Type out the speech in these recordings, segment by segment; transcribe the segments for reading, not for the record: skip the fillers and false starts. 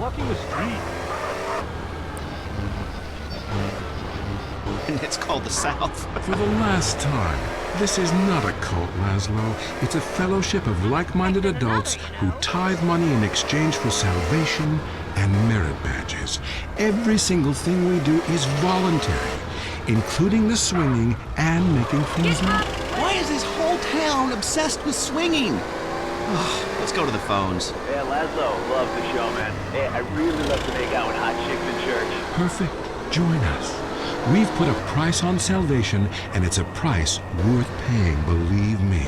blocking the street. And it's called the South. For the last time, this is not a cult, Laszlo. It's a fellowship of like-minded adults who tithe money in exchange for salvation and merit badges. Every single thing we do is voluntary, including the swinging and making things up. Why is this whole town obsessed with swinging? Let's go to the phones. Yeah, Laszlo, love the show, man. Hey, I really love to make out with hot chicks in church. Perfect. Join us. We've put a price on salvation, and it's a price worth paying, believe me.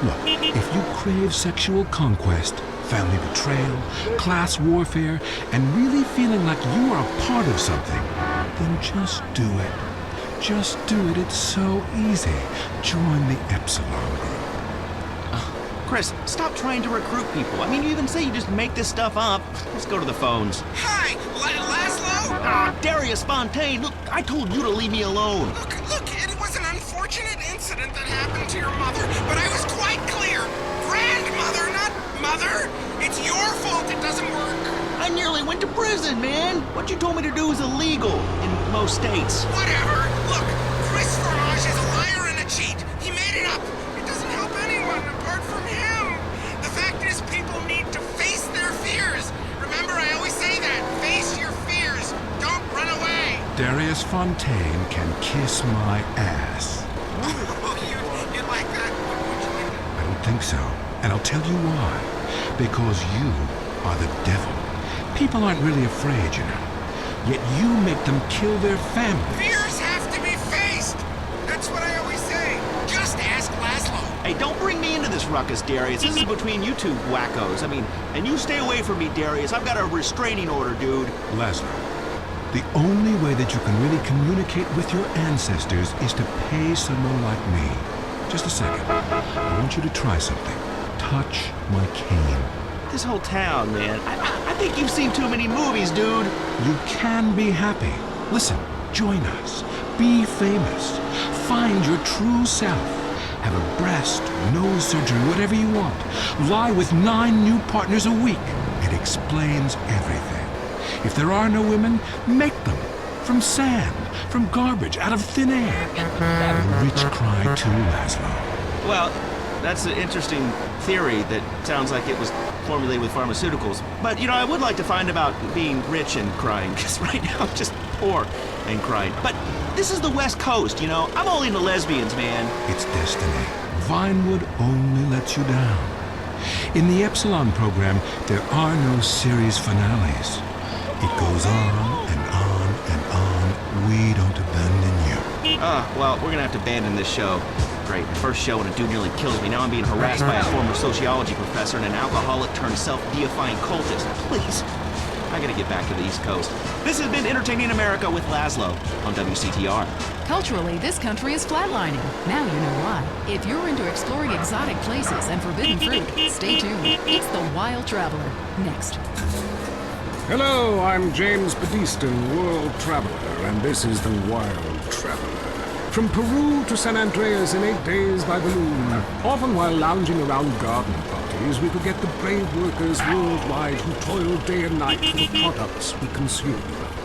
Look, if you crave sexual conquest, family betrayal, class warfare, and really feeling like you are a part of something, then just do it. Just do it. It's so easy. Join the Epsilon group. Chris, stop trying to recruit people. I mean, you even say you just make this stuff up. Let's go to the phones. Hi, Laszlo? Darius Fontaine, look, I told you to leave me alone. Look, it was an unfortunate incident that happened to your mother, but I was quite clear. Grandmother, not mother. It's your fault it doesn't work. I nearly went to prison, man. What you told me to do is illegal in most states. Whatever. Look, Chris Fromage is a liar and a cheat. He made it up. It doesn't help anyone apart from him. The fact is, people need to face their fears. Remember, I always say that. Face your fears. Don't run away. Darius Fontaine can kiss my ass. Oh, you like that? I don't think so. And I'll tell you why. Because you are the devil. People aren't really afraid, you know. Yet you make them kill their families. Fears have to be faced. That's what I always say. Just ask Laszlo. Hey, don't bring me into this ruckus, Darius. This is between you two wackos. I mean, and you stay away from me, Darius. I've got a restraining order, dude. Laszlo, the only way that you can really communicate with your ancestors is to pay someone like me. Just a second. I want you to try something. Touch my cane. This whole town, man. I think you've seen too many movies, dude. You can be happy. Listen, join us. Be famous. Find your true self. Have a breast, nose surgery, whatever you want. Lie with 9 new partners a week. It explains everything. If there are no women, make them. From sand, from garbage, out of thin air. The rich cry too, Laszlo. Well, that's an interesting theory that sounds like it was formulated with pharmaceuticals. But, you know, I would like to find about being rich and crying, because right now I'm just poor and crying. But this is the West Coast, you know? I'm all into lesbians, man. It's destiny. Vinewood only lets you down. In the Epsilon program, there are no series finales. It goes on and on and on. We don't abandon you. Well, we're gonna have to abandon this show. Great, first show and a dude nearly kills me. Now I'm being harassed by a former sociology professor and an alcoholic turned self-deifying cultist. Please, I gotta get back to the East Coast. This has been Entertaining America with Laszlo on WCTR. Culturally, this country is flatlining. Now you know why. If you're into exploring exotic places and forbidden fruit, stay tuned. It's The Wild Traveler. Next. Hello, I'm James Badiston, World Traveler, and this is The Wild Traveler. From Peru to San Andreas in 8 days by balloon. Often while lounging around garden parties, we forget the brave workers worldwide who toil day and night for the products we consume.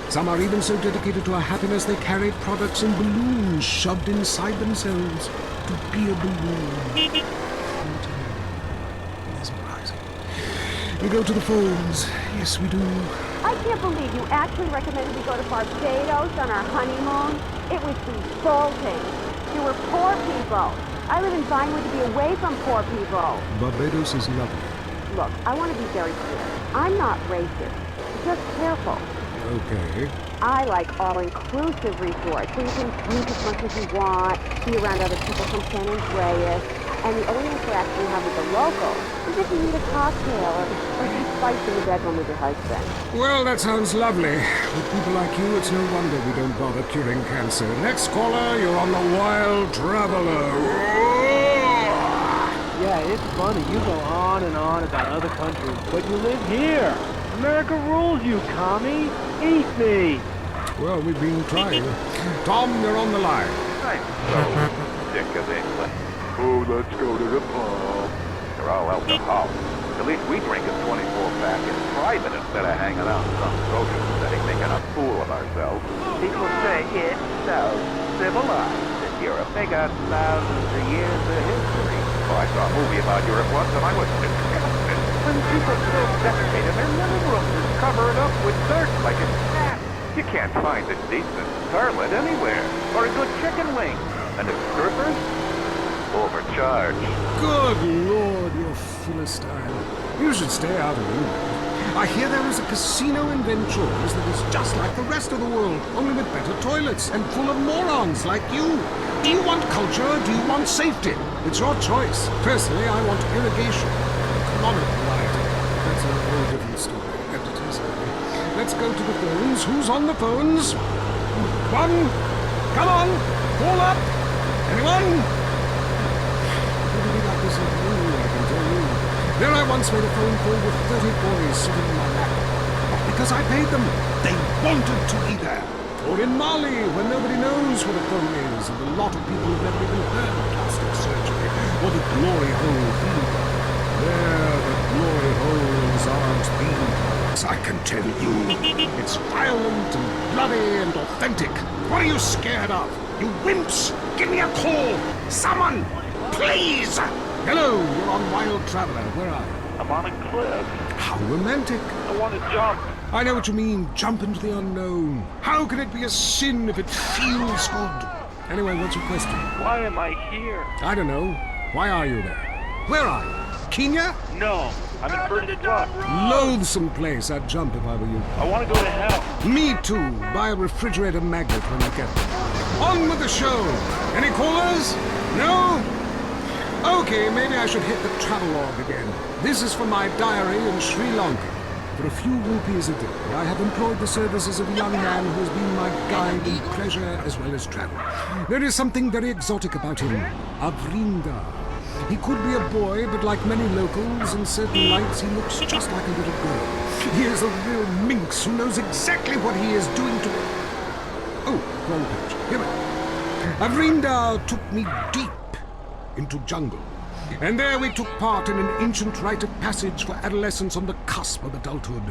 Some are even so dedicated to our happiness they carry products in balloons shoved inside themselves to be a balloon. Mesmerizing. We go to the phones. Yes, we do. I can't believe you actually recommended we go to Barbados on our honeymoon. It was insulting. You were poor people. I live in Vinewood to be away from poor people. Barbados is lovely. Look, I want to be very clear. I'm not racist. Just careful. Okay. I like all-inclusive resorts where you can drink as much as you want, be around other people from San Andreas, and the only interaction you have with the locals is if you need a cocktail or some spice in the bedroom with your husband. Well, that sounds lovely. With people like you, it's no wonder we don't bother curing cancer. Next caller, you're on The Wild Traveler. Yeah, it's funny. You go on and on about other countries, but you live here. America rules, you commie. Eat me. Well, we've been trying. Tom, you're on the line. I'm so sick of England. Oh, let's go to the pub. They're all out the house. At least we drink a 24-pack in private instead of hanging out in some social setting making a fool of ourselves. People say it's so civilized in Europe. They got thousands of years of history. Oh, I saw a movie about Europe once and I was disgusted. When people so defecated, their living rooms is covered up with dirt like a cat. You can't find a decent toilet anywhere, or a good chicken wing. And the strippers? Overcharged. Good Lord, you Philistine. You should stay out of England. I hear there is a casino in Ventures that is just like the rest of the world, only with better toilets and full of morons like you. Do you want culture or do you want safety? It's your choice. Personally, I want irrigation. Economic variety. That's a whole different story. Entities only. Let's go to the phones. Who's on the phones? One. Come on. Call up. Anyone? Like this in Peru, I can tell you. There I once made a phone call with 30 boys sitting in my lap. Not because I paid them. They wanted to be there. Or in Mali, where nobody knows what a phone is, and a lot of people have never even heard of plastic surgery, or the glory hole field. There, the glory holes aren't beans, I can tell you. It's violent and bloody and authentic. What are you scared of? You wimps! Give me a call! Someone! Please! Hello, you're on Wild Traveler. Where are you? I'm on a cliff. How romantic. I want to jump. I know what you mean. Jump into the unknown. How can it be a sin if it feels good? Anyway, what's your question? Why am I here? I don't know. Why are you there? Where are you? Kenya? No, I'm in first class. Loathsome place. I'd jump if I were you. I want to go to hell. Me too. Buy a refrigerator magnet when you get there. On with the show. Any callers? No? Okay, maybe I should hit the travelogue again. This is from my diary in Sri Lanka. For a few rupees a day, I have employed the services of a young man who has been my guide in pleasure as well as travel. There is something very exotic about him. Avrinda. He could be a boy, but like many locals, in certain lights he looks just like a little girl. He is a real minx who knows exactly what he is doing to... Oh, wrong page. Here we go. Avrinda took me deep into jungle. And there we took part in an ancient rite of passage for adolescents on the cusp of adulthood.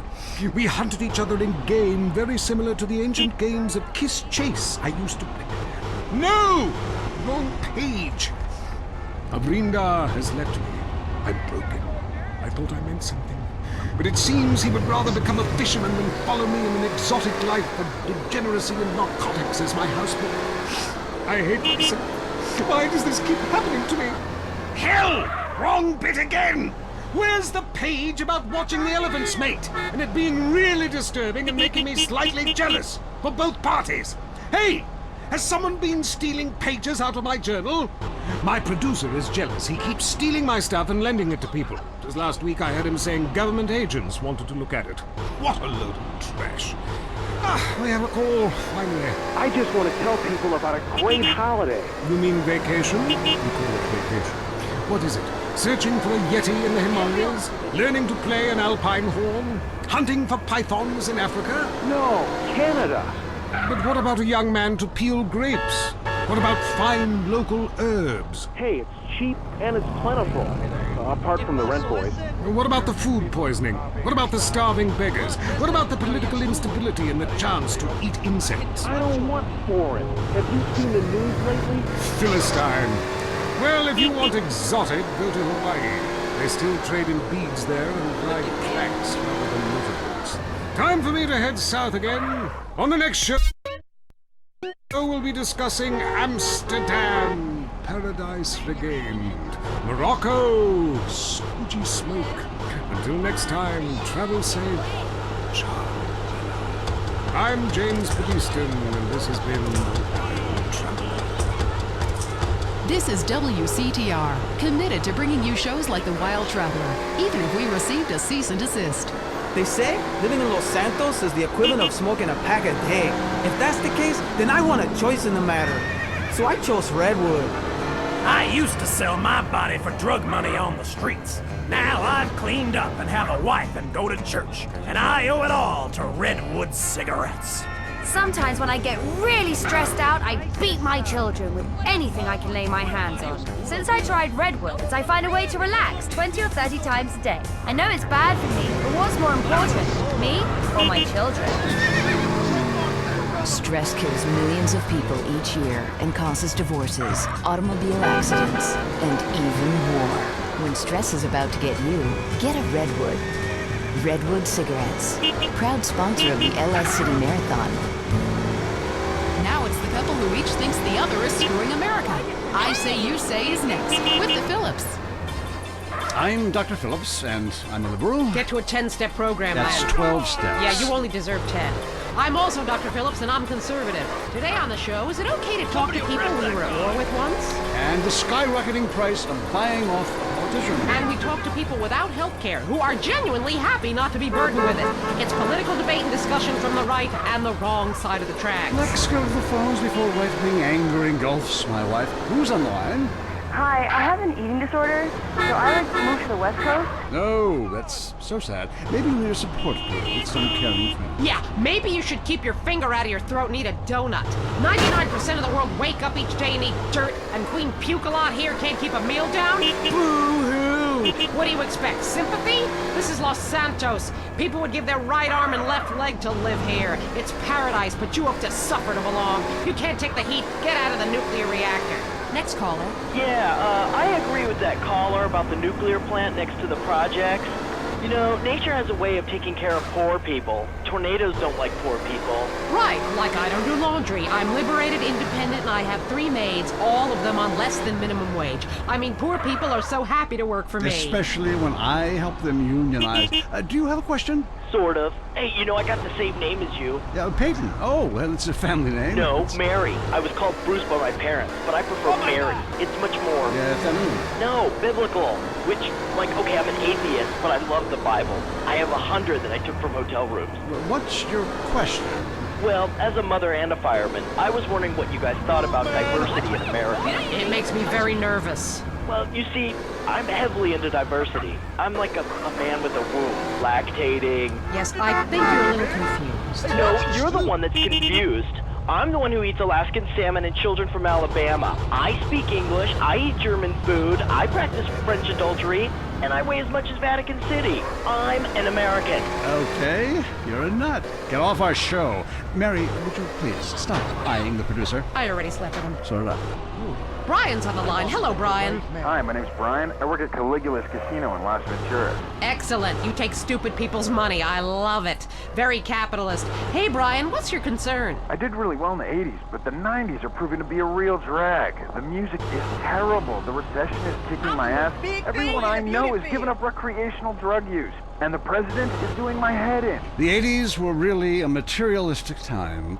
We hunted each other in game very similar to the ancient games of Kiss Chase I used to play. No! Wrong page. Avrinda has left me. I'm broken. I thought I meant something. But it seems he would rather become a fisherman than follow me in an exotic life of degeneracy and narcotics as my houseboy. I hate myself. Why does this keep happening to me? Hell! Wrong bit again! Where's the page about watching the elephants mate, and it being really disturbing and making me slightly jealous for both parties? Hey! Has someone been stealing pages out of my journal? My producer is jealous. He keeps stealing my stuff and lending it to people. Just last week I heard him saying government agents wanted to look at it. What a load of trash. We have a call, finally. I just want to tell people about a great holiday. You mean vacation? You call it vacation. What is it? Searching for a yeti in the Himalayas? Learning to play an alpine horn? Hunting for pythons in Africa? No, Canada. But what about a young man to peel grapes? What about fine local herbs? Hey, it's cheap and it's plentiful. Apart from the rent boys. What about the food poisoning? What about the starving beggars? What about the political instability and the chance to eat insects? I don't want foreign. Have you seen the news lately? Philistine. Well, if you want exotic, go to Hawaii. They still trade in beads there and ride planks rather than motorboats. Time for me to head south again. On the next show, we'll be discussing Amsterdam, Paradise Regained, Morocco, Spooky Smoke. Until next time, travel safe. Ciao. I'm James Pedeaston, and this has been The Wild Traveler. This is WCTR, committed to bringing you shows like The Wild Traveler, even if we received a cease and desist. They say living in Los Santos is the equivalent of smoking a pack a day. If that's the case, then I want a choice in the matter. So I chose Redwood. I used to sell my body for drug money on the streets. Now I've cleaned up and have a wife and go to church. And I owe it all to Redwood cigarettes. Sometimes when I get really stressed out, I beat my children with anything I can lay my hands on. Since I tried redwoods, I find a way to relax 20 or 30 times a day. I know it's bad for me, but what's more important, me or my children? Stress kills millions of people each year and causes divorces, automobile accidents, and even war. When stress is about to get you, get a Redwood. Redwood Cigarettes, proud sponsor of the LS City Marathon. Now it's the couple who each thinks the other is screwing America. I Say You Say is next, with the Phillips. I'm Dr. Phillips, and I'm a liberal. Get to a 10-step program, That's lad. 12 steps. Yeah, you only deserve 10. I'm also Dr. Phillips, and I'm conservative. Today on the show, is it okay to talk to people we were at war with once? And the skyrocketing price of buying off a politician. And we talk to people without health care who are genuinely happy not to be burdened with it. It's political debate and discussion from the right and the wrong side of the tracks. Let's go to the phones before right-wing anger engulfs my wife. Who's on the line? Hi, I have an eating disorder, so I like to move to the West Coast. No, that's so sad. Maybe we need a support group with some caring friends. Yeah, maybe you should keep your finger out of your throat and eat a donut. 99% of the world wake up each day and eat dirt, and Queen Puke-a-Lot here can't keep a meal down? Boo-hoo! What do you expect, sympathy? This is Los Santos. People would give their right arm and left leg to live here. It's paradise, but you have to suffer to belong. You can't take the heat. Get out of the nuclear reactor. Next caller. Yeah, I agree with that caller about the nuclear plant next to the projects. You know, nature has a way of taking care of poor people. Tornadoes don't like poor people. Right, like I don't do laundry. I'm liberated, independent, and I have 3 maids, all of them on less than minimum wage. I mean, poor people are so happy to work for me. Especially when I help them unionize. Do you have a question? Sort of. Hey, you know, I got the same name as you. Yeah, Peyton. Oh, well, it's a family name. No, Mary. I was called Bruce by my parents, but I prefer Mary. It's much more... Yes, I mean. No, biblical. Which, like, okay, I'm an atheist, but I love the Bible. I have 100 that I took from hotel rooms. What's your question? Well, as a mother and a fireman, I was wondering what you guys thought about diversity in America. It makes me very nervous. Well, you see, I'm heavily into diversity. I'm like a man with a womb, lactating. Yes, I think you're a little confused. No, you're the one that's confused. I'm the one who eats Alaskan salmon and children from Alabama. I speak English, I eat German food, I practice French adultery, and I weigh as much as Vatican City. I'm an American. Okay, you're a nut. Get off our show. Mary, would you please stop eyeing the producer? I already slept with him. So did I. Brian's on the line. Hello, Brian. Hi, my name's Brian. I work at Caligula's Casino in Las Venturas. Excellent. You take stupid people's money. I love it. Very capitalist. Hey, Brian, what's your concern? I did really well in the 80s, but the 90s are proving to be a real drag. The music is terrible. The recession is kicking my ass. Everyone I know is giving up recreational drug use. And the president is doing my head in. The 80s were really a materialistic time.